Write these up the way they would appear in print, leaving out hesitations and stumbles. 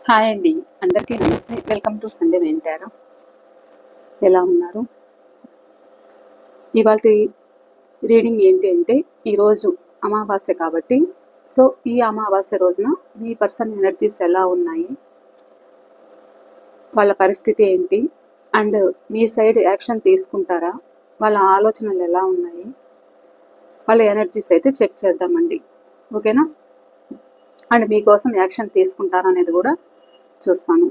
Hi అండి, అందరికీ నమస్తే. వెల్కమ్ టు సండే వెంటారా. ఎలా ఉన్నారు? ఇవాళ రీడింగ్ ఏంటి అంటే, ఈరోజు అమావాస్య కాబట్టి, సో ఈ అమావాస్య రోజున మీ పర్సన్ ఎనర్జీస్ ఎలా ఉన్నాయి, వాళ్ళ పరిస్థితి ఏంటి, అండ్ మీ సైడ్ యాక్షన్ తీసుకుంటారా, వాళ్ళ ఆలోచనలు ఎలా ఉన్నాయి, వాళ్ళ ఎనర్జీస్ అయితే చెక్ చేద్దామండి. ఓకేనా? అండ్ మీకోసం యాక్షన్ తీసుకుంటారా అనేది కూడా చూస్తాను.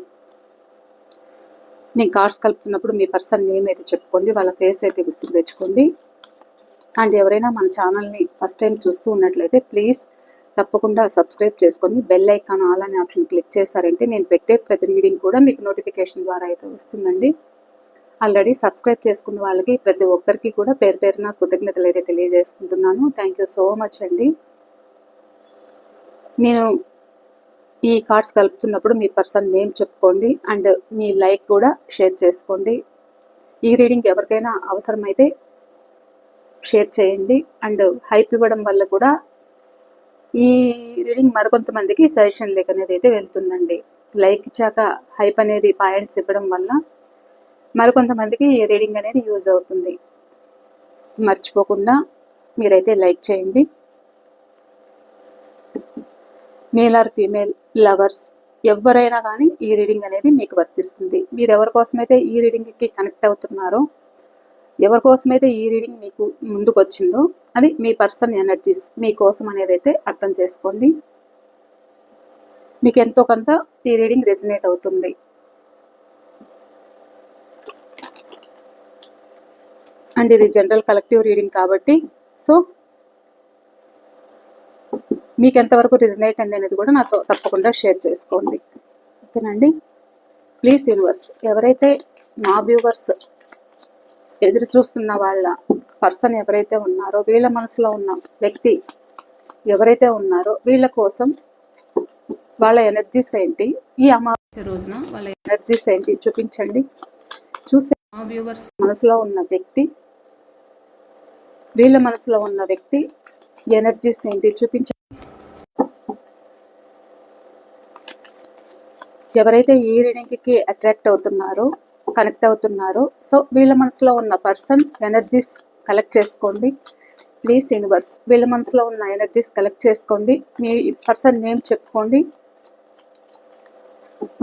నేను కార్డ్స్ కలుపుతున్నప్పుడు మీ పర్సన్ నేమ్ అయితే చెప్పుకోండి, వాళ్ళ ఫేస్ అయితే గుర్తుకు తెచ్చుకోండి. అండ్ ఎవరైనా మన ఛానల్ని ఫస్ట్ టైం చూస్తూ ఉన్నట్లయితే ప్లీజ్ తప్పకుండా సబ్స్క్రైబ్ చేసుకొని బెల్ ఐకాన్ ఆల్ అనే ఆప్షన్ క్లిక్ చేశారంటే నేను పెట్టే ప్రతి రీడింగ్ కూడా మీకు నోటిఫికేషన్ ద్వారా అయితే వస్తుందండి. ఆల్రెడీ సబ్స్క్రైబ్ చేసుకున్న వాళ్ళకి ప్రతి ఒక్కరికి కూడా పేరు పేరున కృతజ్ఞతలు అయితే తెలియజేసుకుంటున్నాను. థ్యాంక్ యూ సో మచ్ అండి. నేను ఈ కార్డ్స్ కలుపుతున్నప్పుడు మీ పర్సన్ నేమ్ చెప్పుకోండి అండ్ మీ లైక్ కూడా షేర్ చేసుకోండి. ఈ రీడింగ్ ఎవరికైనా అవసరమైతే షేర్ చేయండి. అండ్ హైప్ ఇవ్వడం వల్ల కూడా ఈ రీడింగ్ మరికొంతమందికి సజెషన్ లేక్ అనేది అయితే వెళ్తుందండి. లైక్ ఇచ్చాక హైప్ అనేది పాయింట్స్ ఇవ్వడం వల్ల మరికొంతమందికి ఈ రీడింగ్ అనేది యూజ్ అవుతుంది. మర్చిపోకుండా మీరైతే లైక్ చేయండి. మేల్ ఆర్ ఫీమేల్ లవర్స్ ఎవరైనా కానీ ఈ రీడింగ్ అనేది మీకు వర్తిస్తుంది. మీరు ఎవరి కోసమైతే ఈ రీడింగ్కి కనెక్ట్ అవుతున్నారో, ఎవరి కోసమైతే ఈ రీడింగ్ మీకు ముందుకు వచ్చిందో అది మీ పర్సన్ ఎనర్జీస్ మీకోసం అనేది అయితే అర్థం చేసుకోండి. మీకు ఎంతో కొంత ఈ రీడింగ్ రెజినేట్ అవుతుంది. అండ్ ఇది జనరల్ కలెక్టివ్ రీడింగ్ కాబట్టి సో మీకు ఎంతవరకు రెజినేట్ అండి అనేది కూడా నాతో తప్పకుండా షేర్ చేసుకోండి. ఓకేనండి. ప్లీజ్ యూనివర్స్, ఎవరైతే నా వ్యూవర్స్ ఎదురు చూస్తున్న వాళ్ళ పర్సన్ ఎవరైతే ఉన్నారో, వీళ్ళ మనసులో ఉన్న వ్యక్తి ఎవరైతే ఉన్నారో వీళ్ళ కోసం వాళ్ళ ఎనర్జీస్ ఏంటి, ఈ అమావాస్య రోజున వాళ్ళ ఎనర్జీస్ ఏంటి చూపించండి. చూసే మా వ్యూవర్స్ మనసులో ఉన్న వ్యక్తి, వీళ్ళ మనసులో ఉన్న వ్యక్తి ఎనర్జీస్ ఏంటి చూపించండి. ఎవరైతే ఈ రీడింగ్కి అట్రాక్ట్ అవుతున్నారో, కనెక్ట్ అవుతున్నారో, సో వీళ్ళ మనసులో ఉన్న పర్సన్ ఎనర్జీస్ కలెక్ట్ చేసుకోండి. ప్లీజ్ యూనివర్స్, వీళ్ళ మనసులో ఉన్న ఎనర్జీస్ కలెక్ట్ చేసుకోండి. మీ పర్సన్ నేమ్ చెప్పుకోండి,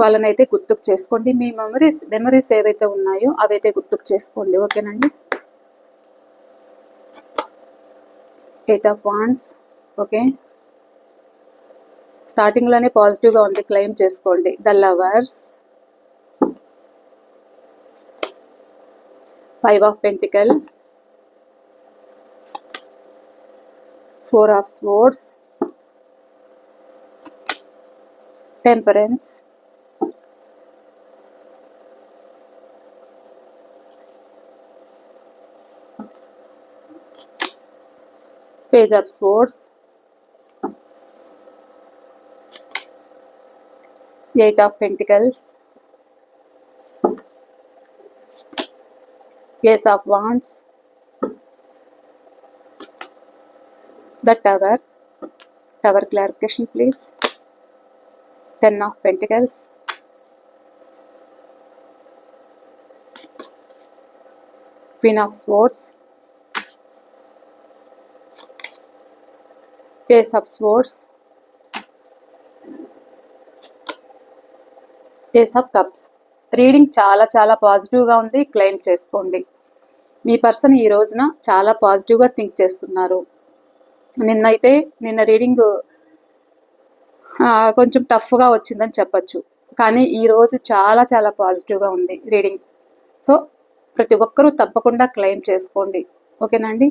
వాళ్ళనైతే గుర్తుకు చేసుకోండి. మీ మెమరీస్ ఏవైతే ఉన్నాయో అవైతే గుర్తుకు చేసుకోండి. ఓకేనండి. 8 ఆఫ్ వాండ్స్. ఓకే, స్టార్టింగ్ లోనే పాజిటివ్ గా ఉంది, క్లెయిమ్ చేసుకోండి. The lovers, 5 of pentacle, 4 of swords, temperance, page of swords, 8 of pentacles, Ace of Wands, the Tower. Tower clarification please. 10 of Pentacles, Queen of Swords, Ace of Swords, Ace of Cups. Reading చాలా చాలా పాజిటివ్గా ఉంది, claim చేసుకోండి. మీ person ఈ రోజున చాలా పాజిటివ్గా think చేస్తున్నారు. నిన్న రీడింగ్ కొంచెం టఫ్గా వచ్చిందని చెప్పచ్చు, కానీ ఈరోజు చాలా చాలా పాజిటివ్గా ఉంది రీడింగ్. సో ప్రతి ఒక్కరూ తప్పకుండా క్లెయిమ్ చేసుకోండి. ఓకేనండి.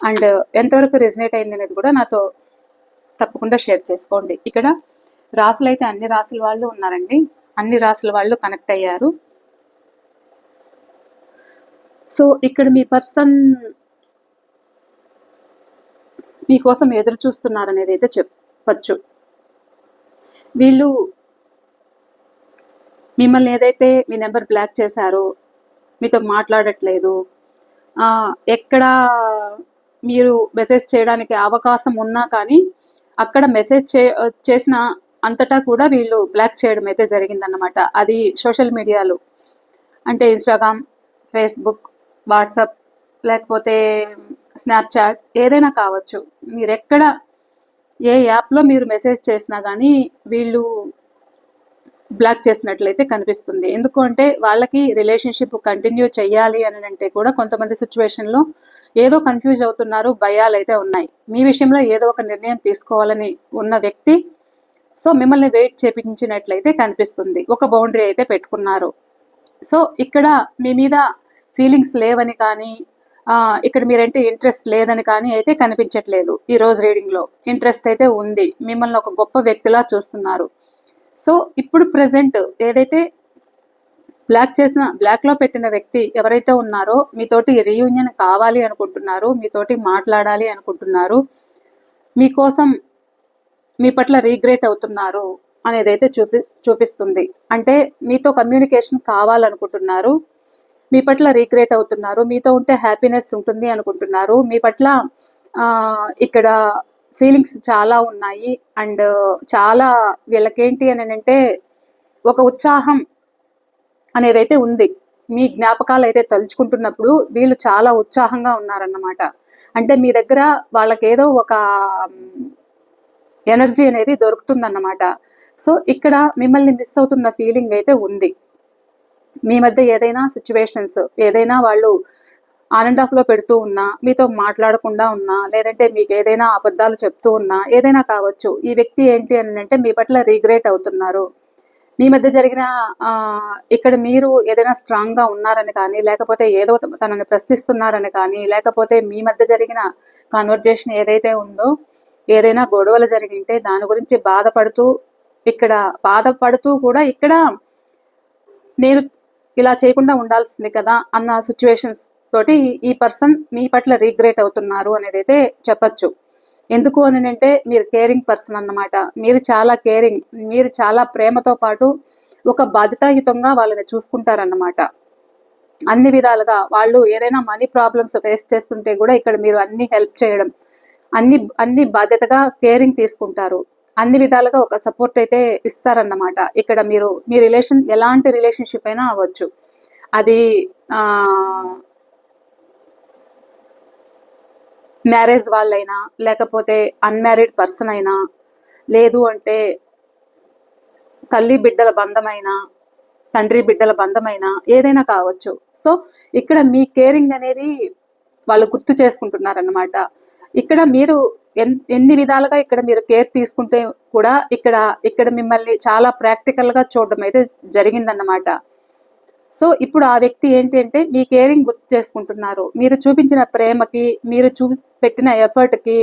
అండ్ ఎంతవరకు రెజినేట్ అయింది అనేది కూడా నాతో తప్పకుండా షేర్ చేసుకోండి. ఇక్కడ రాసులు అయితే అన్ని రాసుల వాళ్ళు ఉన్నారండి, అన్ని రాసుల వాళ్ళు కనెక్ట్ అయ్యారు. సో ఇక్కడ మీ పర్సన్ మీకోసం ఎదురు చూస్తున్నారు అనేది అయితే చెప్పచ్చు. వీళ్ళు మిమ్మల్ని ఏదైతే మీ నెంబర్ బ్లాక్ చేశారో, మీతో మాట్లాడట్లేదు, ఎక్కడ మీరు మెసేజ్ చేయడానికి అవకాశం ఉన్నా కానీ అక్కడ మెసేజ్ చేసిన అంతటా కూడా వీళ్ళు బ్లాక్ చేయడం అయితే జరిగిందన్నమాట. అది సోషల్ మీడియాలో అంటే ఇన్స్టాగ్రామ్, ఫేస్బుక్, వాట్సాప్, లేకపోతే స్నాప్చాట్ ఏదైనా కావచ్చు. మీరెక్కడ ఏ యాప్లో మీరు మెసేజ్ చేసినా కానీ వీళ్ళు బ్లాక్ చేసినట్లయితే కనిపిస్తుంది. ఎందుకు అంటే వాళ్ళకి రిలేషన్షిప్ కంటిన్యూ చేయాలి అని అంటే కూడా కొంతమంది సిచ్యువేషన్లో ఏదో కన్ఫ్యూజ్ అవుతున్నారు, భయాలు అయితే ఉన్నాయి. మీ విషయంలో ఏదో ఒక నిర్ణయం తీసుకోవాలని ఉన్న వ్యక్తి సో మిమ్మల్ని వెయిట్ చేపించినట్లయితే కనిపిస్తుంది. ఒక బౌండరీ అయితే పెట్టుకున్నారు. సో ఇక్కడ మీ మీద ఫీలింగ్స్ లేవని కానీ ఇక్కడ మీరంటే ఇంట్రెస్ట్ లేదని కానీ అయితే కనిపించట్లేదు. ఈ రోజు రీడింగ్లో ఇంట్రెస్ట్ అయితే ఉంది. మిమ్మల్ని ఒక గొప్ప వ్యక్తిలా చూస్తున్నారు. సో ఇప్పుడు ప్రెసెంట్ ఏదైతే బ్లాక్లో పెట్టిన వ్యక్తి ఎవరైతే ఉన్నారో మీతోటి రీయూనియన్ కావాలి అనుకుంటున్నారు, మీతోటి మాట్లాడాలి అనుకుంటున్నారు, మీకోసం మీ పట్ల రీగ్రేట్ అవుతున్నారు అనేదైతే చూపిస్తుంది. అంటే మీతో కమ్యూనికేషన్ కావాలనుకుంటున్నారు, మీ పట్ల రీగ్రేట్ అవుతున్నారు, మీతో ఉంటే హ్యాపీనెస్ ఉంటుంది అనుకుంటున్నారు, మీ పట్ల ఇక్కడ ఫీలింగ్స్ చాలా ఉన్నాయి. అండ్ చాలా వీళ్ళకేంటి అని అంటే ఒక ఉత్సాహం అనేదైతే ఉంది. మీ జ్ఞాపకాలు అయితే తలుచుకుంటున్నప్పుడు వీళ్ళు చాలా ఉత్సాహంగా ఉన్నారన్నమాట. అంటే మీ దగ్గర వాళ్ళకేదో ఒక ఎనర్జీ అనేది దొరుకుతుందన్నమాట. సో ఇక్కడ మిమ్మల్ని మిస్ అవుతున్న ఫీలింగ్ అయితే ఉంది. మీ మధ్య ఏదైనా సిచ్యువేషన్స్ ఏదైనా వాళ్ళు ఆన్ అండ్ ఆఫ్లో పెడుతూ ఉన్నా, మీతో మాట్లాడకుండా ఉన్నా, లేదంటే మీకు ఏదైనా అబద్ధాలు చెప్తూ ఉన్నా, ఏదైనా కావచ్చు. ఈ వ్యక్తి ఏంటి అని అంటే మీ పట్ల రీగ్రేట్ అవుతున్నారు. మీ మధ్య జరిగిన ఇక్కడ మీరు ఏదైనా స్ట్రాంగ్గా ఉన్నారని కానీ, లేకపోతే ఏదో తనని ప్రశ్నిస్తున్నారని కానీ, లేకపోతే మీ మధ్య జరిగిన కాన్వర్జేషన్ ఏదైతే ఉందో ఏదైనా గొడవలు జరిగింటే దాని గురించి బాధపడుతూ కూడా ఇక్కడ నేను ఇలా చేయకుండా ఉండాల్సింది కదా అన్న సిచ్యువేషన్స్ తోటి ఈ పర్సన్ మీ పట్ల రీగ్రేట్ అవుతున్నారు అనేది అయితే చెప్పచ్చు. ఎందుకు అని అంటే మీరు కేరింగ్ పర్సన్ అన్నమాట. మీరు చాలా కేరింగ్, మీరు చాలా ప్రేమతో పాటు ఒక బాధ్యతాయుతంగా వాళ్ళని చూసుకుంటారన్నమాట. అన్ని విధాలుగా వాళ్ళు ఏదైనా మనీ ప్రాబ్లమ్స్ ఫేస్ చేస్తుంటే కూడా ఇక్కడ మీరు అన్ని హెల్ప్ చేయడం, అన్ని బాధ్యతగా కేరింగ్ తీసుకుంటారు. అన్ని విధాలుగా ఒక సపోర్ట్ అయితే ఇస్తారన్నమాట. ఇక్కడ మీరు మీ ఎలాంటి రిలేషన్షిప్ అయినా అవ్వచ్చు. అది మ్యారేజ్ వాళ్ళైనా, లేకపోతే అన్మ్యారీడ్ పర్సన్ అయినా, లేదు అంటే తల్లి బిడ్డల బంధమైనా, తండ్రి బిడ్డల బంధమైనా ఏదైనా కావచ్చు. సో ఇక్కడ మీ కేరింగ్ అనేది వాళ్ళు గుర్తు చేసుకుంటున్నారన్నమాట. ఇక్కడ మీరు ఎన్ని విధాలుగా ఇక్కడ మీరు కేర్ తీసుకుంటే కూడా ఇక్కడ మిమ్మల్ని చాలా ప్రాక్టికల్గా చూడడం అయితే జరిగిందన్నమాట. సో ఇప్పుడు ఆ వ్యక్తి ఏంటి అంటే మీ కేరింగ్ గుర్తు చేసుకుంటున్నారు. మీరు చూపించిన ప్రేమకి, మీరు పెట్టిన ఎఫర్ట్కి,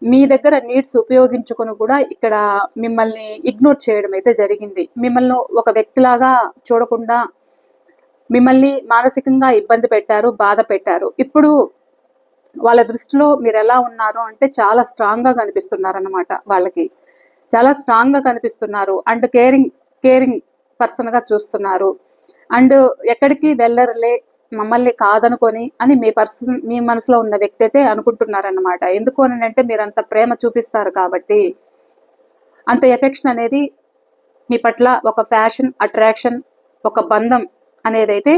మీ దగ్గర నీడ్స్ ఉపయోగించుకొని కూడా ఇక్కడ మిమ్మల్ని ఇగ్నోర్ చేయడం అయితే జరిగింది. మిమ్మల్ని ఒక వ్యక్తిలాగా చూడకుండా మిమ్మల్ని మానసికంగా ఇబ్బంది పెట్టారు, బాధ పెట్టారు. ఇప్పుడు వాళ్ళ దృష్టిలో మీరు ఎలా ఉన్నారు అంటే చాలా స్ట్రాంగ్గా కనిపిస్తున్నారు అన్నమాట. వాళ్ళకి చాలా స్ట్రాంగ్గా కనిపిస్తున్నారు అండ్ కేరింగ్ పర్సన్గా చూస్తున్నారు. అండ్ ఎక్కడికి వెళ్ళరులే మమ్మల్ని కాదనుకొని అని మీ మనసులో ఉన్న వ్యక్తి అయితే అనుకుంటున్నారన్నమాట. ఎందుకు అని అంటే మీరు అంత ప్రేమ చూపిస్తారు కాబట్టి, అంత ఎఫెక్షన్ అనేది మీ పట్ల ఒక ఫ్యాషన్, అట్రాక్షన్, ఒక బంధం అనేది అయితే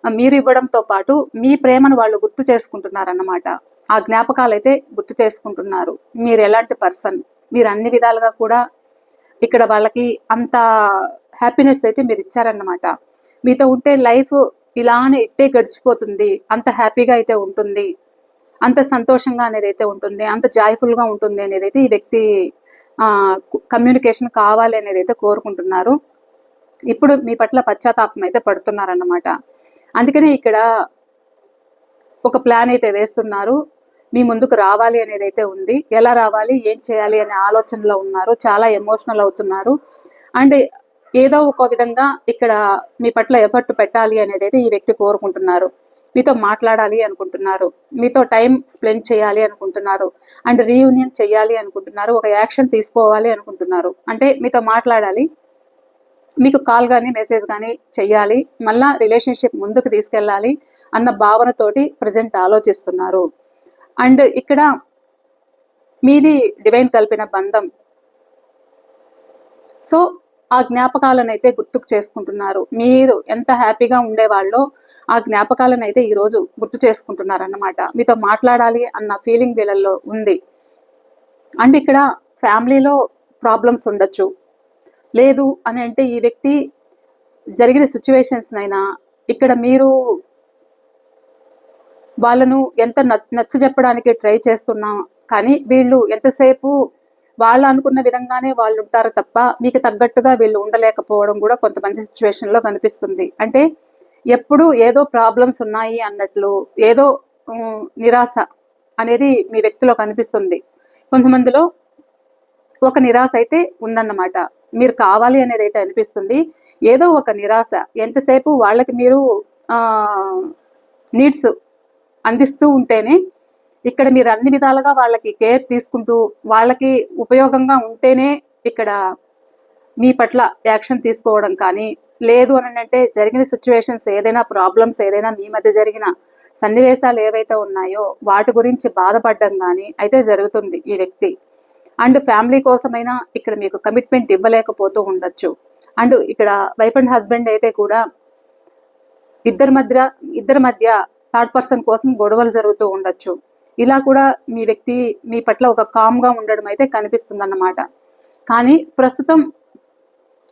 మీరు ఇవ్వడంతో పాటు మీ ప్రేమను వాళ్ళు గుర్తు చేసుకుంటున్నారన్నమాట. ఆ జ్ఞాపకాలు అయితే గుర్తు చేసుకుంటున్నారు. మీరు ఎలాంటి పర్సన్, మీరు అన్ని విధాలుగా కూడా ఇక్కడ వాళ్ళకి అంత హ్యాపీనెస్ అయితే మీరు ఇచ్చారన్నమాట. మీతో ఉంటే లైఫ్ ఇలానే ఇట్టే గడిచిపోతుంది, అంత హ్యాపీగా అయితే ఉంటుంది, అంత సంతోషంగా అనేది అయితే ఉంటుంది, అంత జాయ్ఫుల్గా ఉంటుంది అనేది అయితే ఈ వ్యక్తి కమ్యూనికేషన్ కావాలి అనేది అయితే కోరుకుంటున్నారు. ఇప్పుడు మీ పట్ల పశ్చాత్తాపం అయితే పడుతున్నారన్నమాట. అందుకనే ఇక్కడ ఒక ప్లాన్ అయితే వేస్తున్నారు. మీ ముందుకు రావాలి అనేది అయితే ఉంది. ఎలా రావాలి, ఏం చేయాలి అనే ఆలోచనలో ఉన్నారు. చాలా ఎమోషనల్ అవుతున్నారు. అండ్ ఏదో ఒక విధంగా ఇక్కడ మీ పట్ల ఎఫర్ట్ పెట్టాలి అనేది అయితే ఈ వ్యక్తి కోరుకుంటున్నారు. మీతో మాట్లాడాలి అనుకుంటున్నారు, మీతో టైం స్పెండ్ చేయాలి అనుకుంటున్నారు, అండ్ రీయూనియన్ చేయాలి అనుకుంటున్నారు, ఒక యాక్షన్ తీసుకోవాలి అనుకుంటున్నారు. అంటే మీతో మాట్లాడాలి, మీకు కాల్ కానీ మెసేజ్ కానీ చెయ్యాలి, మళ్ళా రిలేషన్షిప్ ముందుకు తీసుకెళ్ళాలి అన్న భావనతోటి ప్రజెంట్ ఆలోచిస్తున్నారు. అండ్ ఇక్కడ మీది డివైన్ కలిపిన బంధం, సో ఆ జ్ఞాపకాలను అయితే గుర్తుకు చేసుకుంటున్నారు. మీరు ఎంత హ్యాపీగా ఉండేవాళ్ళో ఆ జ్ఞాపకాలను అయితే ఈరోజు గుర్తు చేసుకుంటున్నారు అన్నమాట. మీతో మాట్లాడాలి అన్న ఫీలింగ్ వీళ్ళల్లో ఉంది. అండ్ ఇక్కడ ఫ్యామిలీలో ప్రాబ్లమ్స్ ఉండొచ్చు. లేదు అని అంటే ఈ వ్యక్తి జరిగిన సిచ్యువేషన్స్నైనా ఇక్కడ మీరు వాళ్ళను ఎంత నచ్చ చెప్పడానికి ట్రై చేస్తున్నా కానీ వీళ్ళు ఎంతసేపు వాళ్ళు అనుకున్న విధంగానే వాళ్ళు ఉంటారు తప్ప మీకు తగ్గట్టుగా వీళ్ళు ఉండలేకపోవడం కూడా కొంతమంది సిచ్యువేషన్లో కనిపిస్తుంది. అంటే ఎప్పుడు ఏదో ప్రాబ్లమ్స్ ఉన్నాయి అన్నట్లు, ఏదో నిరాశ అనేది మీ వ్యక్తిలో కనిపిస్తుంది. కొంతమందిలో ఒక నిరాశ అయితే ఉందన్నమాట. మీరు కావాలి అనేది అయితే అనిపిస్తుంది. ఏదో ఒక నిరాశ, ఎంతసేపు వాళ్ళకి మీరు నీడ్స్ అందిస్తూ ఉంటేనే, ఇక్కడ మీరు అన్ని విధాలుగా వాళ్ళకి కేర్ తీసుకుంటూ వాళ్ళకి ఉపయోగంగా ఉంటేనే ఇక్కడ మీ పట్ల యాక్షన్ తీసుకోవడం కానీ, లేదు అని అంటే జరిగిన సిచ్యువేషన్స్ ఏదైనా ప్రాబ్లమ్స్ ఏదైనా మీ మధ్య జరిగిన సన్నివేశాలు ఏవైతే ఉన్నాయో వాటి గురించి బాధపడడం కానీ అయితే జరుగుతుంది ఈ వ్యక్తి. అండ్ ఫ్యామిలీ కోసమైనా ఇక్కడ మీకు కమిట్మెంట్ ఇవ్వలేకపోతూ ఉండొచ్చు. అండ్ ఇక్కడ వైఫ్ అండ్ హస్బెండ్ అయితే కూడా ఇద్దరి మధ్య థర్డ్ పర్సన్ కోసం గొడవలు జరుగుతూ ఉండొచ్చు. ఇలా కూడా మీ వ్యక్తి మీ పట్ల ఒక కామ్గా ఉండడం అయితే కనిపిస్తుంది అన్నమాట. కానీ ప్రస్తుతం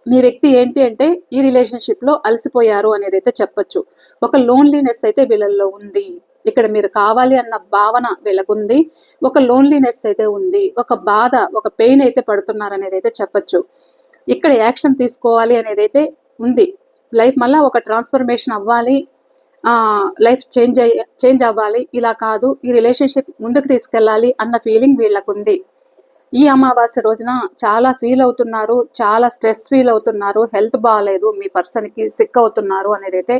మీ వ్యక్తి ఏంటి అంటే ఈ రిలేషన్షిప్లో అలసిపోయారు అనేది అయితే చెప్పొచ్చు. ఒక లోన్లీనెస్ అయితే వీళ్ళల్లో ఉంది. ఇక్కడ మీరు కావాలి అన్న భావన వీళ్ళకుంది. ఒక లోన్లీనెస్ అయితే ఉంది. ఒక బాధ, ఒక పెయిన్ అయితే పడుతున్నారు అనేది అయితే చెప్పొచ్చు. ఇక్కడ యాక్షన్ తీసుకోవాలి అనేది అయితే ఉంది. లైఫ్ మళ్ళీ ఒక ట్రాన్స్ఫర్మేషన్ అవ్వాలి, లైఫ్ చేంజ్ అవ్వాలి, ఇలా కాదు ఈ రిలేషన్షిప్ ముందుకు తీసుకెళ్ళాలి అన్న ఫీలింగ్ వీళ్ళకుంది. ఈ అమావాస్య రోజున చాలా ఫీల్ అవుతున్నారు, చాలా స్ట్రెస్ ఫీల్ అవుతున్నారు, హెల్త్ బాగాలేదు, మీ పర్సన్కి సిక్ అవుతున్నారు అనేది అయితే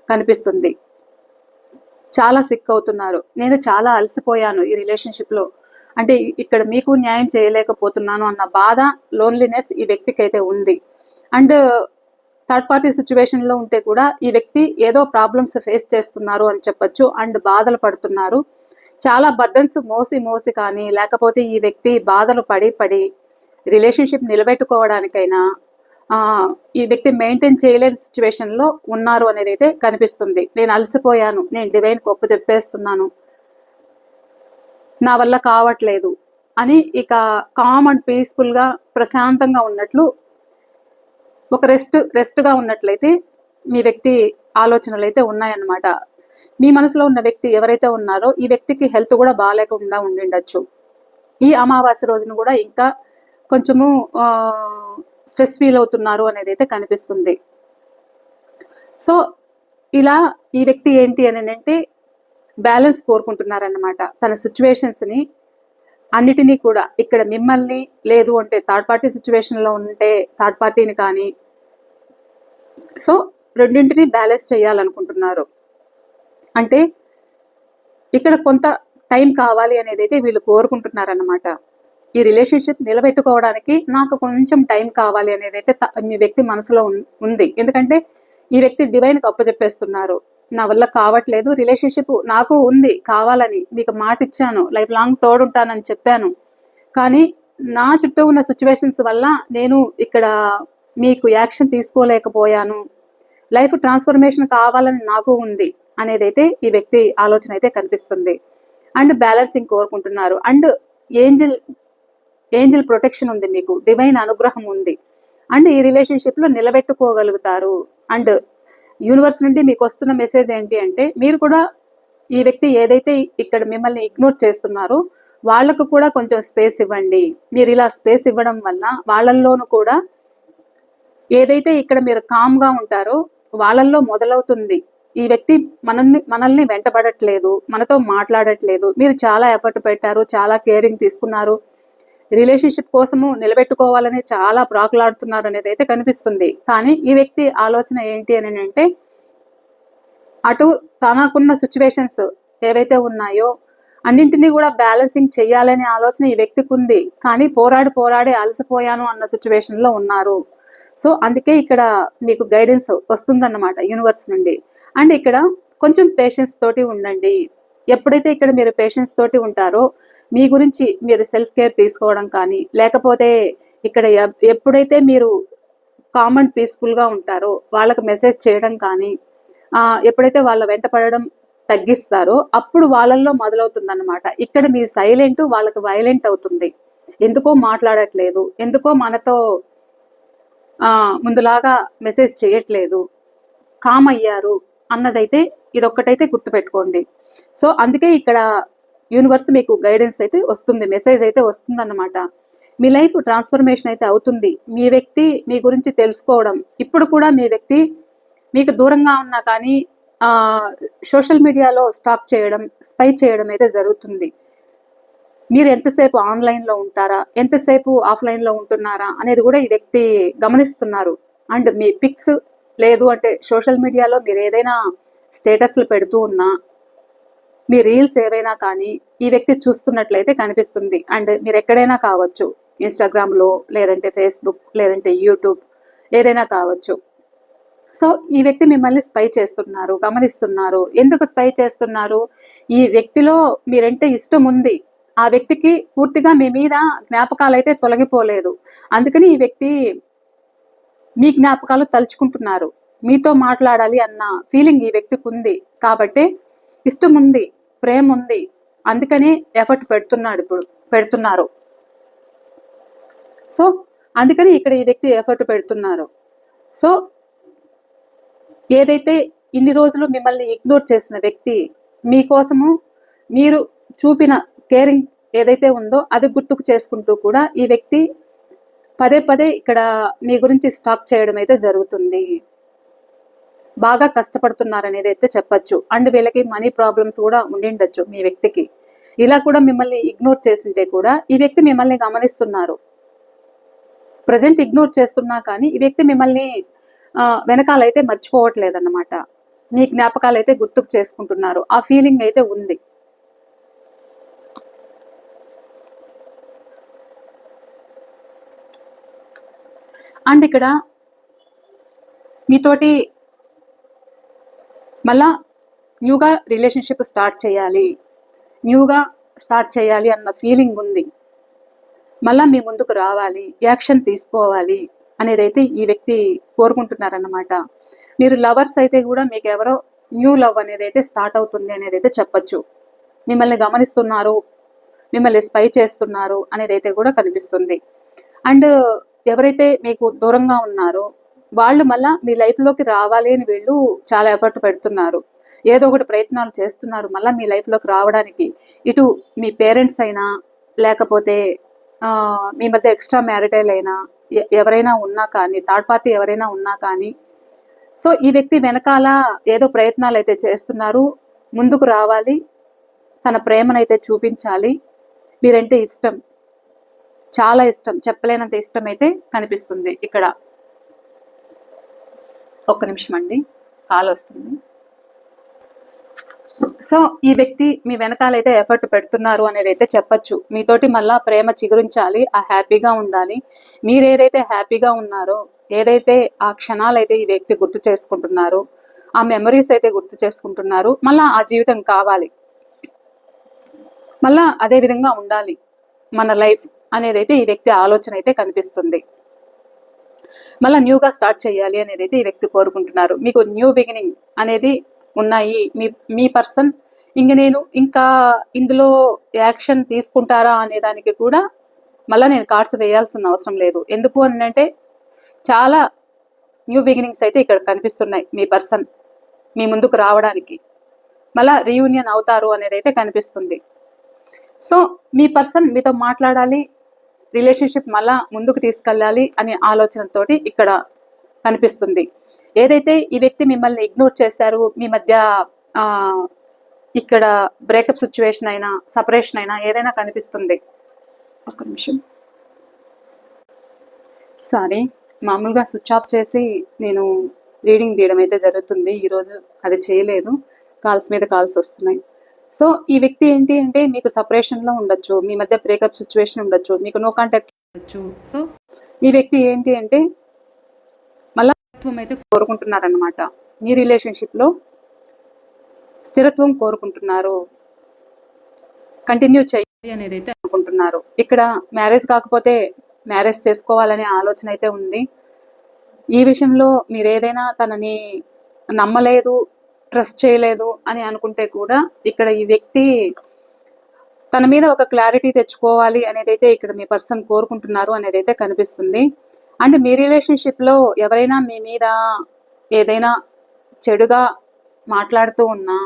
కనిపిస్తుంది. చాలా సిక్ అవుతున్నారు. నేను చాలా అలసిపోయాను ఈ రిలేషన్షిప్లో, అంటే ఇక్కడ మీకు న్యాయం చేయలేకపోతున్నాను అన్న బాధ, లోన్లీనెస్ ఈ వ్యక్తికి అయితే ఉంది. అండ్ థర్డ్ పార్టీ సిచ్యువేషన్లో ఉంటే కూడా ఈ వ్యక్తి ఏదో ప్రాబ్లమ్స్ ఫేస్ చేస్తున్నారు అని చెప్పొచ్చు. అండ్ బాధలు పడుతున్నారు, చాలా బర్డన్స్ మోసి కానీ, లేకపోతే ఈ వ్యక్తి బాధలు పడి రిలేషన్షిప్ నిలబెట్టుకోవడానికైనా ఈ వ్యక్తి మెయింటైన్ చేయలేని సిచ్యువేషన్లో ఉన్నారు అనేది అయితే కనిపిస్తుంది. నేను అలసిపోయాను, నేను డివైన్ గొప్ప చెప్పేస్తున్నాను, నా వల్ల కావట్లేదు అని ఇక కామ్ అండ్ పీస్ఫుల్గా ప్రశాంతంగా ఉన్నట్లు, ఒక రెస్ట్గా ఉన్నట్లయితే మీ వ్యక్తి ఆలోచనలు అయితే ఉన్నాయన్నమాట. మీ మనసులో ఉన్న వ్యక్తి ఎవరైతే ఉన్నారో ఈ వ్యక్తికి హెల్త్ కూడా బాగాలేకుండా ఉండిండొచ్చు. ఈ అమావాస్య రోజున కూడా ఇంకా కొంచెము స్ట్రెస్ ఫీల్ అవుతున్నారు అనేది అయితే కనిపిస్తుంది. సో ఇలా ఈ వ్యక్తి ఏంటి అని అంటే బ్యాలెన్స్ కోరుకుంటున్నారన్నమాట. తన సిచ్యువేషన్స్ని అన్నిటినీ కూడా ఇక్కడ మిమ్మల్ని, లేదు అంటే థర్డ్ పార్టీ సిచ్యువేషన్లో ఉంటే థర్డ్ పార్టీని కానీ, సో రెండింటినీ బ్యాలెన్స్ చేయాలనుకుంటున్నారు. అంటే ఇక్కడ కొంత టైం కావాలి అనేది అయితే వీళ్ళు కోరుకుంటున్నారన్నమాట. ఈ రిలేషన్షిప్ నిలబెట్టుకోవడానికి నాకు కొంచెం టైం కావాలి అనేది అయితే మీ వ్యక్తి మనసులో ఉంది. ఎందుకంటే ఈ వ్యక్తి డివైన్కి అప్పచెప్పేస్తున్నారు, నా వల్ల కావట్లేదు, రిలేషన్షిప్ నాకు ఉంది కావాలని, మీకు మాట ఇచ్చాను, లైఫ్ లాంగ్ తోడుంటానని చెప్పాను, కానీ నా చుట్టూ ఉన్న సిచ్యువేషన్స్ వల్ల నేను ఇక్కడ మీకు యాక్షన్ తీసుకోలేకపోయాను, లైఫ్ ట్రాన్స్ఫర్మేషన్ కావాలని నాకు ఉంది అనేది అయితే ఈ వ్యక్తి ఆలోచన అయితే కనిపిస్తుంది. అండ్ బ్యాలెన్సింగ్ కోరుకుంటున్నారు. అండ్ ఏంజల్ ప్రొటెక్షన్ ఉంది, మీకు డివైన్ అనుగ్రహం ఉంది. అండ్ ఈ రిలేషన్షిప్లో నిలబెట్టుకోగలుగుతారు. అండ్ యూనివర్స్ నుండి మీకు వస్తున్న మెసేజ్ ఏంటి అంటే మీరు కూడా ఈ వ్యక్తి ఏదైతే ఇక్కడ మిమ్మల్ని ఇగ్నోర్ చేస్తున్నారో వాళ్ళకు కూడా కొంచెం స్పేస్ ఇవ్వండి. మీరు ఇలా స్పేస్ ఇవ్వడం వల్ల వాళ్ళల్లోనూ కూడా ఏదైతే ఇక్కడ మీరు కామ్గా ఉంటారో వాళ్ళల్లో మొదలవుతుంది, ఈ వ్యక్తి మనల్ని వెంటబడట్లేదు, మనతో మాట్లాడట్లేదు, మీరు చాలా ఎఫర్ట్ పెట్టారు, చాలా కేరింగ్ తీసుకున్నారు, రిలేషన్షిప్ కోసము నిలబెట్టుకోవాలని చాలా ప్రాకులాడుతున్నారు అనేది అయితే కనిపిస్తుంది. కానీ ఈ వ్యక్తి ఆలోచన ఏంటి అని అంటే అటు తనకున్న సిచ్యువేషన్స్ ఏవైతే ఉన్నాయో అన్నింటినీ కూడా బ్యాలెన్సింగ్ చేయాలనే ఆలోచన ఈ వ్యక్తికి ఉంది. కానీ పోరాడి అలసిపోయాను అన్న సిచ్యువేషన్లో ఉన్నారు. సో అందుకే ఇక్కడ మీకు గైడెన్స్ వస్తుందన్నమాట యూనివర్స్ నుండి. అండ్ ఇక్కడ కొంచెం పేషెన్స్ తోటి ఉండండి. ఎప్పుడైతే ఇక్కడ మీరు పేషెన్స్ తోటి ఉంటారో మీ గురించి మీరు సెల్ఫ్ కేర్ తీసుకోవడం కానీ, లేకపోతే ఇక్కడ ఎప్పుడైతే మీరు కామన్ పీస్ఫుల్గా ఉంటారో, వాళ్ళకి మెసేజ్ చేయడం కానీ, ఎప్పుడైతే వాళ్ళ వెంట పడడం తగ్గిస్తారో అప్పుడు వాళ్ళల్లో మొదలవుతుందన్నమాట. ఇక్కడ మీ సైలెంట్ వాళ్ళకి వైలెంట్ అవుతుంది. ఎందుకో మాట్లాడట్లేదు, ఎందుకో మనతో ముందులాగా మెసేజ్ చేయట్లేదు, కామ్ అయ్యారు అన్నదైతే ఇదొక్కటైతే గుర్తుపెట్టుకోండి. సో అందుకే ఇక్కడ యూనివర్స్ మీకు గైడెన్స్ అయితే వస్తుంది, మెసేజ్ అయితే వస్తుందన్నమాట. మీ లైఫ్ ట్రాన్స్ఫర్మేషన్ అయితే అవుతుంది. మీ వ్యక్తి మీ గురించి తెలుసుకోవడం, ఇప్పుడు కూడా మీ వ్యక్తి మీకు దూరంగా ఉన్నా కానీ సోషల్ మీడియాలో స్టాక్ చేయడం, స్పై చేయడం అయితే జరుగుతుంది. మీరు ఎంతసేపు ఆన్లైన్లో ఉంటారా, ఎంతసేపు ఆఫ్లైన్లో ఉంటున్నారా అనేది కూడా ఈ వ్యక్తి గమనిస్తున్నారు. అండ్ మీ పిక్స్ లేదు అంటే సోషల్ మీడియాలో మీరు ఏదైనా స్టేటస్లు పెడుతూ ఉన్నా, మీ రీల్స్ ఏవైనా కానీ ఈ వ్యక్తి చూస్తున్నట్లయితే కనిపిస్తుంది. అండ్ మీరు ఎక్కడైనా కావచ్చు, ఇన్స్టాగ్రామ్లో లేదంటే ఫేస్బుక్ లేదంటే యూట్యూబ్ ఏదైనా కావచ్చు. సో ఈ వ్యక్తి మిమ్మల్ని స్పై చేస్తున్నారు, గమనిస్తున్నారు. ఎందుకు స్పై చేస్తున్నారు? ఈ వ్యక్తిలో మీరంటే ఇష్టం ఉంది, ఆ వ్యక్తికి పూర్తిగా మీ మీద జ్ఞాపకాలు అయితే తొలగిపోలేదు. అందుకని ఈ వ్యక్తి మీ జ్ఞాపకాలు తలుచుకుంటున్నారు. మీతో మాట్లాడాలి అన్న ఫీలింగ్ ఈ వ్యక్తికి ఉంది. కాబట్టి ఇష్టం ఉంది, ప్రేమ ఉంది, అందుకని ఎఫర్ట్ పెడుతున్నారు. సో అందుకని ఇక్కడ ఈ వ్యక్తి ఎఫర్ట్ పెడుతున్నారు. సో ఏదైతే ఇన్ని రోజులు మిమ్మల్ని ఇగ్నోర్ చేసిన వ్యక్తి మీకోసము మీరు చూపిన కేరింగ్ ఏదైతే ఉందో అది గుర్తుకు చేసుకుంటూ కూడా ఈ వ్యక్తి పదే పదే ఇక్కడ మీ గురించి స్టాక్ చేయడం అయితే జరుగుతుంది. బాగా కష్టపడుతున్నారనేది అయితే చెప్పచ్చు. అండ్ వీళ్ళకి మనీ ప్రాబ్లమ్స్ కూడా ఉండిండొచ్చు మీ వ్యక్తికి. ఇలా కూడా మిమ్మల్ని ఇగ్నోర్ చేసింటే కూడా ఈ వ్యక్తి మిమ్మల్ని గమనిస్తున్నారు. ప్రజెంట్ ఇగ్నోర్ చేస్తున్నా కానీ ఈ వ్యక్తి మిమ్మల్ని వెనకాలైతే మర్చిపోవట్లేదన్నమాట. మీ జ్ఞాపకాలు అయితే గుర్తుకు చేసుకుంటున్నారు. ఆ ఫీలింగ్ అయితే ఉంది. అండ్ ఇక్కడ మీతోటి మళ్ళా న్యూగా రిలేషన్షిప్ స్టార్ట్ చేయాలి అన్న ఫీలింగ్ ఉంది. మళ్ళా మీ ముందుకు రావాలి, యాక్షన్ తీసుకోవాలి అనేదైతే ఈ వ్యక్తి కోరుకుంటున్నారన్నమాట. మీరు లవర్స్ అయితే కూడా మీకు ఎవరో న్యూ లవ్ అనేది అయితే స్టార్ట్ అవుతుంది అనేది అయితే చెప్పచ్చు. మిమ్మల్ని గమనిస్తున్నారు, మిమ్మల్ని స్పై చేస్తున్నారు అనేది అయితే కూడా కనిపిస్తుంది. అండ్ ఎవరైతే మీకు దూరంగా ఉన్నారో వాళ్ళు మళ్ళీ మీ లైఫ్లోకి రావాలి అని వీళ్ళు చాలా ఎఫర్ట్ పెడుతున్నారు, ఏదో ఒకటి ప్రయత్నాలు చేస్తున్నారు మళ్ళీ మీ లైఫ్లోకి రావడానికి. ఇటు మీ పేరెంట్స్ అయినా లేకపోతే మీ మధ్య ఎక్స్ట్రా మ్యారిటైల్ అయినా ఎవరైనా ఉన్నా కానీ, థర్డ్ పార్టీ ఎవరైనా ఉన్నా కానీ, సో ఈ వ్యక్తి వెనకాల ఏదో ప్రయత్నాలు అయితే చేస్తున్నారు, ముందుకు రావాలి, తన ప్రేమనైతే చూపించాలి, మీరంటే ఇష్టం, చాలా ఇష్టం, చెప్పలేనంత ఇష్టం అయితే కనిపిస్తుంది ఇక్కడ. ఒక్క నిమిషం అండి, కాల్ వస్తుంది. సో ఈ వ్యక్తి మీ వెనకాలైతే ఎఫర్ట్ పెడుతున్నారు అనేది అయితే చెప్పచ్చు. మీతోటి మళ్ళా ప్రేమ చిగురించాలి, ఆ హ్యాపీగా ఉండాలి. మీరు ఏదైతే హ్యాపీగా ఉన్నారో, ఏదైతే ఆ క్షణాలు అయితే ఈ వ్యక్తి గుర్తు చేసుకుంటున్నారు, ఆ మెమరీస్ అయితే గుర్తు చేసుకుంటున్నారు, మళ్ళా ఆ జీవితం కావాలి, మళ్ళా అదే విధంగా ఉండాలి మన లైఫ్ అనేది అయితే ఈ వ్యక్తి ఆలోచన అయితే కనిపిస్తుంది. మళ్ళీ న్యూగా స్టార్ట్ చేయాలి అనేది అయితే ఈ వ్యక్తి కోరుకుంటున్నారు. మీకు న్యూ బిగినింగ్ అనేది ఉన్నాయి. మీ పర్సన్ నేను ఇంకా ఇందులో యాక్షన్ తీసుకుంటారా అనే దానికి కూడా మళ్ళీ నేను కార్డ్స్ వేయాల్సిన అవసరం లేదు. ఎందుకు అని అంటే చాలా న్యూ బిగినింగ్స్ అయితే ఇక్కడ కనిపిస్తున్నాయి. మీ పర్సన్ మీ ముందుకు రావడానికి మళ్ళీ రీయూనియన్ అవుతారు అనేది అయితే కనిపిస్తుంది. సో మీ పర్సన్ మీతో మాట్లాడాలి, రిలేషన్షిప్ మళ్ళా ముందుకు తీసుకెళ్ళాలి అనే ఆలోచనతోటి ఇక్కడ కనిపిస్తుంది. ఏదైతే ఈ వ్యక్తి మిమ్మల్ని ఇగ్నోర్ చేశారు, మీ మధ్య ఇక్కడ బ్రేకప్ సిచ్యువేషన్ అయినా, సపరేషన్ అయినా ఏదైనా కనిపిస్తుంది. ఒక్క నిమిషం, సారీ, మామూలుగా స్విచ్ ఆఫ్ చేసి నేను రీడింగ్ తీయడం అయితే జరుగుతుంది. ఈరోజు అది చేయలేదు, కాల్స్ మీద కాల్స్ వస్తున్నాయి. సో ఈ వ్యక్తి ఏంటి అంటే మీకు సపరేషన్లో ఉండొచ్చు, మీ మధ్య బ్రేకప్ సిచ్యువేషన్ ఉండొచ్చు, మీకు నో కాంటాక్ట్ ఉండొచ్చు. సో ఈ వ్యక్తి ఏంటి అంటే మళ్ళా స్థిరత్వం అయితే కోరుకుంటున్నారన్నమాట. మీ రిలేషన్షిప్లో స్థిరత్వం కోరుకుంటున్నారు, కంటిన్యూ చేయాలి అనేది అయితే అనుకుంటున్నారు. ఇక్కడ మ్యారేజ్ కాకపోతే మ్యారేజ్ చేసుకోవాలనే ఆలోచన అయితే ఉంది. ఈ విషయంలో మీరు ఏదైనా తనని నమ్మలేదు, ట్రస్ట్ చేయలేదు అని అనుకుంటే కూడా ఇక్కడ ఈ వ్యక్తి తన మీద ఒక క్లారిటీ తెచ్చుకోవాలి అనేది అయితే ఇక్కడ మీ పర్సన్ కోరుకుంటున్నారు అనేది అయితే కనిపిస్తుంది. అండ్ మీ రిలేషన్షిప్లో ఎవరైనా మీ మీద ఏదైనా చెడుగా మాట్లాడుతూ ఉన్నా,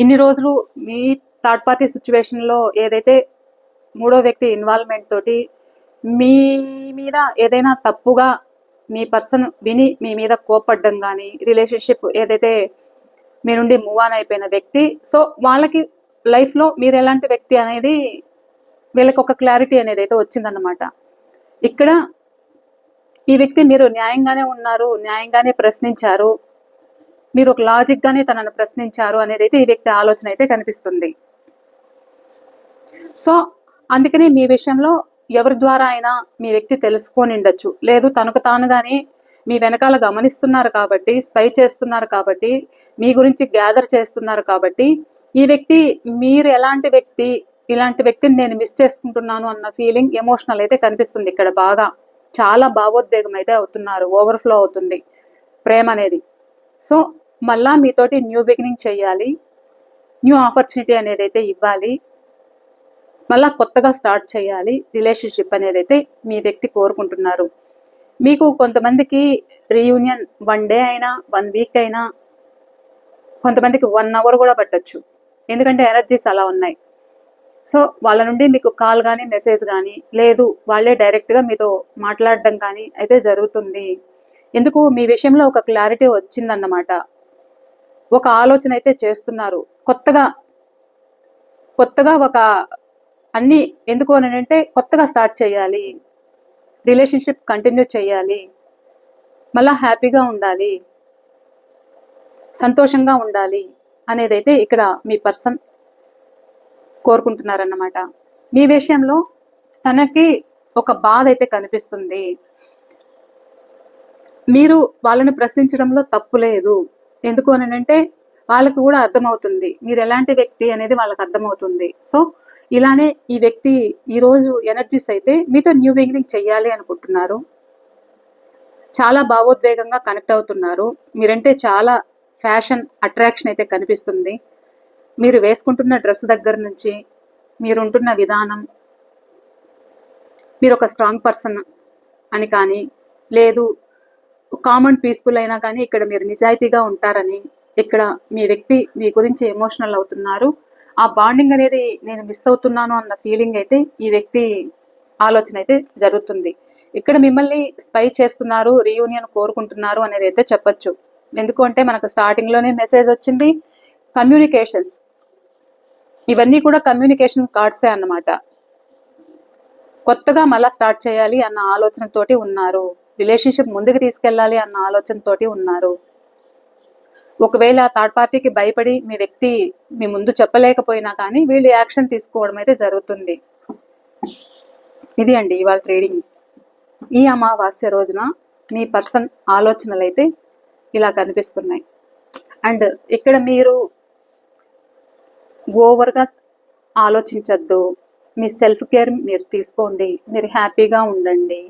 ఇన్ని రోజులు మీ థర్డ్ పార్టీ సిచ్యువేషన్లో ఏదైతే మూడో వ్యక్తి ఇన్వాల్వ్మెంట్ తోటి మీ మీద ఏదైనా తప్పుగా మీ పర్సన్ విని మీ మీద కోపడ్డం కానీ, రిలేషన్షిప్ ఏదైతే మీ నుండి మూవ్ ఆన్ అయిపోయిన వ్యక్తి, సో వాళ్ళకి లైఫ్లో మీరు ఎలాంటి వ్యక్తి అనేది వీళ్ళకి ఒక క్లారిటీ అనేది అయితే వచ్చిందన్నమాట. ఇక్కడ ఈ వ్యక్తి మీరు న్యాయంగానే ఉన్నారు, న్యాయంగానే ప్రశ్నించారు, మీరు ఒక లాజిక్గానే తనను ప్రశ్నించారు అనేది అయితే ఈ వ్యక్తి ఆలోచన అయితే కనిపిస్తుంది. సో అందుకని మీ విషయంలో ఎవరి ద్వారా అయినా మీ వ్యక్తి తెలుసుకొని ఉండొచ్చు, లేదు తనకు తానుగానే మీ వెనకాల గమనిస్తున్నారు కాబట్టి, స్పై చేస్తున్నారు కాబట్టి, మీ గురించి గ్యాదర్ చేస్తున్నారు కాబట్టి, ఈ వ్యక్తి మీరు ఎలాంటి వ్యక్తి, ఇలాంటి వ్యక్తిని నేను మిస్ చేసుకుంటున్నాను అన్న ఫీలింగ్, ఎమోషనల్ అయితే కనిపిస్తుంది. ఇక్కడ బాగా చాలా భావోద్వేగం అయితే అవుతున్నారు, ఓవర్ఫ్లో అవుతుంది ప్రేమ అనేది. సో మళ్ళా మీతోటి న్యూ బిగినింగ్ చేయాలి, న్యూ ఆపర్చునిటీ అనేది అయితే ఇవ్వాలి, మళ్ళా కొత్తగా స్టార్ట్ చేయాలి రిలేషన్షిప్ అనేది అయితే మీ వ్యక్తి కోరుకుంటున్నారు. మీకు కొంతమందికి రీయూనియన్ 1 డే అయినా 1 వీక్ అయినా, కొంతమందికి 1 అవర్ కూడా పట్టచ్చు, ఎందుకంటే ఎనర్జీస్ అలా ఉన్నాయి. సో వాళ్ళ నుండి మీకు కాల్ కానీ మెసేజ్ కానీ, లేదు వాళ్ళే డైరెక్ట్గా మీతో మాట్లాడడం కానీ అయితే జరుగుతుంది. ఎందుకు మీ విషయంలో ఒక క్లారిటీ వచ్చిందన్నమాట, ఒక ఆలోచన అయితే చేస్తున్నారు కొత్తగా ఒక అన్నీ. ఎందుకు అని అంటే కొత్తగా స్టార్ట్ చేయాలి, రిలేషన్షిప్ కంటిన్యూ చేయాలి, మళ్ళా హ్యాపీగా ఉండాలి, సంతోషంగా ఉండాలి అనేదైతే ఇక్కడ మీ పర్సన్ కోరుకుంటున్నారన్నమాట. మీ విషయంలో తనకి ఒక బాధ అయితే కనిపిస్తుంది. మీరు వాళ్ళని ప్రశ్నించడంలో తప్పు లేదు, ఎందుకు అని అంటే వాళ్ళకి కూడా అర్థమవుతుంది మీరు ఎలాంటి వ్యక్తి అనేది వాళ్ళకి అర్థమవుతుంది. సో ఇలానే ఈ వ్యక్తి ఈరోజు ఎనర్జీస్ అయితే మీతో న్యూ బిగినింగ్ చెయ్యాలి అనుకుంటున్నారు, చాలా భావోద్వేగంగా కనెక్ట్ అవుతున్నారు. మీరంటే చాలా ఫ్యాషన్ అట్రాక్షన్ అయితే కనిపిస్తుంది. మీరు వేసుకుంటున్న డ్రెస్ దగ్గర నుంచి, మీరు ఉంటున్న విధానం, మీరు ఒక స్ట్రాంగ్ పర్సన్ అని కానీ, లేదు కామన్ పీస్ఫుల్ అయినా కానీ ఇక్కడ మీరు నిజాయితీగా ఉంటారని, ఇక్కడ మీ వ్యక్తి మీ గురించి ఎమోషనల్ అవుతున్నారు. ఆ బాండింగ్ అనేది నేను మిస్ అవుతున్నాను అన్న ఫీలింగ్ అయితే ఈ వ్యక్తి ఆలోచన అయితే జరుగుతుంది. ఇక్కడ మిమ్మల్ని స్పై చేస్తున్నారు, రీయూనియన్ కోరుకుంటున్నారు అనేది అయితే చెప్పచ్చు. ఎందుకు అంటే మనకు స్టార్టింగ్లోనే మెసేజ్ వచ్చింది, కమ్యూనికేషన్స్, ఇవన్నీ కూడా కమ్యూనికేషన్ కార్డ్సే అన్నమాట. కొత్తగా మళ్ళీ స్టార్ట్ చేయాలి అన్న ఆలోచనతోటి ఉన్నారు, రిలేషన్షిప్ ముందుకు తీసుకెళ్ళాలి అన్న ఆలోచనతోటి ఉన్నారు. ఒకవేళ థర్డ్ పార్టీకి భయపడి మీ వ్యక్తి మీ ముందు చెప్పలేకపోయినా కానీ వీళ్ళు యాక్షన్ తీసుకోవడం అయితే జరుగుతుంది. ఇది అండి ఇవాళ ట్రేడింగ్. ఈ అమావాస్య రోజున మీ పర్సన్ ఆలోచనలు అయితే ఇలా కనిపిస్తున్నాయి. అండ్ ఇక్కడ మీరు ఓవర్గా ఆలోచించద్దు, మీ సెల్ఫ్ కేర్ మీరు తీసుకోండి, మీరు హ్యాపీగా ఉండండి.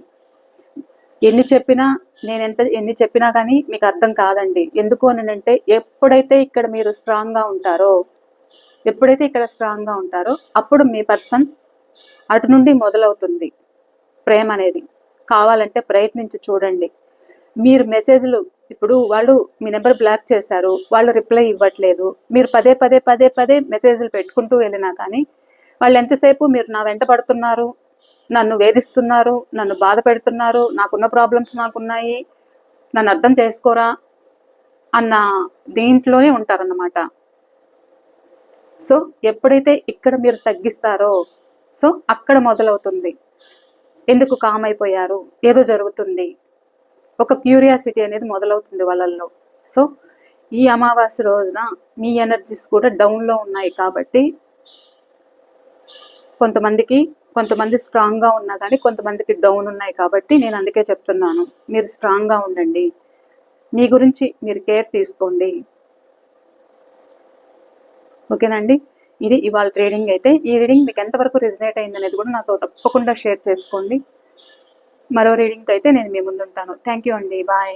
ఎన్ని చెప్పినా కానీ మీకు అర్థం కాదండి. ఎందుకు అని అంటే ఎప్పుడైతే ఇక్కడ మీరు స్ట్రాంగ్గా ఉంటారో, అప్పుడు మీ పర్సన్ అటు నుండి మొదలవుతుంది ప్రేమ అనేది. కావాలంటే ప్రయత్నించి చూడండి. మీరు మెసేజ్లు, ఇప్పుడు వాళ్ళు మీ నెంబర్ బ్లాక్ చేశారు, వాళ్ళు రిప్లై ఇవ్వట్లేదు, మీరు పదే మెసేజ్లు పెట్టుకుంటూ వెళ్ళినా కానీ వాళ్ళు ఎంతసేపు మీరు నా వెంట పడుతున్నారు, నన్ను వేధిస్తున్నారు, నన్ను బాధ పెడుతున్నారు, నాకున్న ప్రాబ్లమ్స్ నాకున్నాయి, నన్ను అర్థం చేసుకోరా అన్న దీంట్లోనే ఉంటారన్నమాట. సో ఎప్పుడైతే ఇక్కడ మీరు తగ్గిస్తారో, సో అక్కడ మొదలవుతుంది ఎందుకు కామ్ అయిపోయారు, ఏదో జరుగుతుంది, ఒక క్యూరియాసిటీ అనేది మొదలవుతుంది వాళ్ళల్లో. సో ఈ అమావాస్య రోజున మీ ఎనర్జీస్ కూడా డౌన్లో ఉన్నాయి కాబట్టి కొంతమంది స్ట్రాంగ్గా ఉన్నా కానీ కొంతమందికి డౌన్ ఉన్నాయి కాబట్టి నేను అందుకే చెప్తున్నాను, మీరు స్ట్రాంగ్గా ఉండండి, మీ గురించి మీరు కేర్ తీసుకోండి. ఓకేనండి, ఇది ఇవాళ ట్రేడింగ్ అయితే. ఈ రీడింగ్ మీకు ఎంతవరకు రిజనేట్ అయింది అనేది కూడా నాతో తప్పకుండా షేర్ చేసుకోండి. మరో రీడింగ్తో అయితే నేను మీ ముందుంటాను. థ్యాంక్ యూ అండి. బాయ్.